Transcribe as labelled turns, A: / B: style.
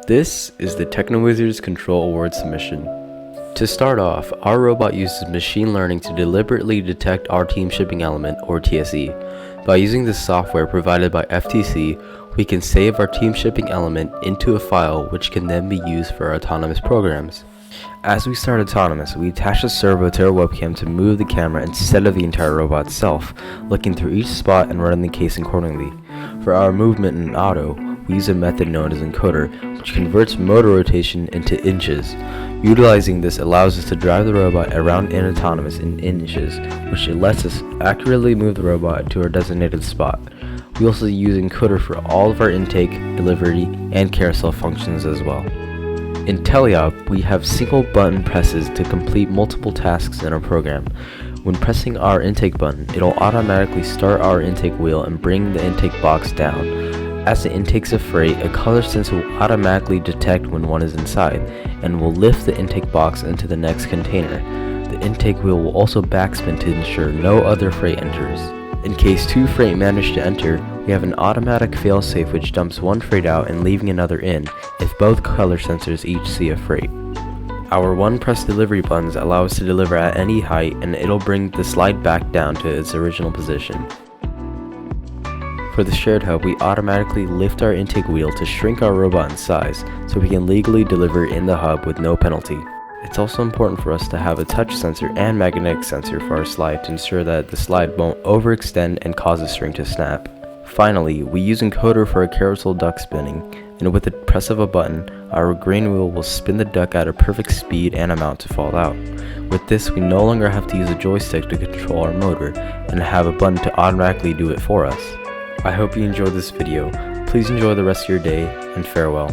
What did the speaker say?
A: This is the TechnoWizards Control Award submission. To start off, our robot uses machine learning to deliberately detect our team shipping element, or TSE. By using this software provided by FTC, we can save our team shipping element into a file which can then be used for our autonomous programs. As we start autonomous, we attach a servo to our webcam to move the camera instead of the entire robot itself, looking through each spot and running the case accordingly. For our movement in auto, we use a method known as encoder, which converts motor rotation into inches. Utilizing this allows us to drive the robot around in autonomous in inches, which lets us accurately move the robot to our designated spot. We also use encoder for all of our intake, delivery, and carousel functions as well. In teleop, we have single button presses to complete multiple tasks in our program. When pressing our intake button, it'll automatically start our intake wheel and bring the intake box down. As it intakes a freight, a color sensor will automatically detect when one is inside, and will lift the intake box into the next container. The intake wheel will also backspin to ensure no other freight enters. In case two freight manage to enter, we have an automatic failsafe which dumps one freight out and leaving another in, if both color sensors each see a freight. Our one-press delivery buttons allow us to deliver at any height, and it'll bring the slide back down to its original position. For the shared hub, we automatically lift our intake wheel to shrink our robot in size, so we can legally deliver in the hub with no penalty. It's also important for us to have a touch sensor and magnetic sensor for our slide to ensure that the slide won't overextend and cause the string to snap. Finally, we use encoder for a carousel duck spinning, and with the press of a button, our grain wheel will spin the duck at a perfect speed and amount to fall out. With this, we no longer have to use a joystick to control our motor, and have a button to automatically do it for us. I hope you enjoyed this video. Please enjoy the rest of your day, and farewell.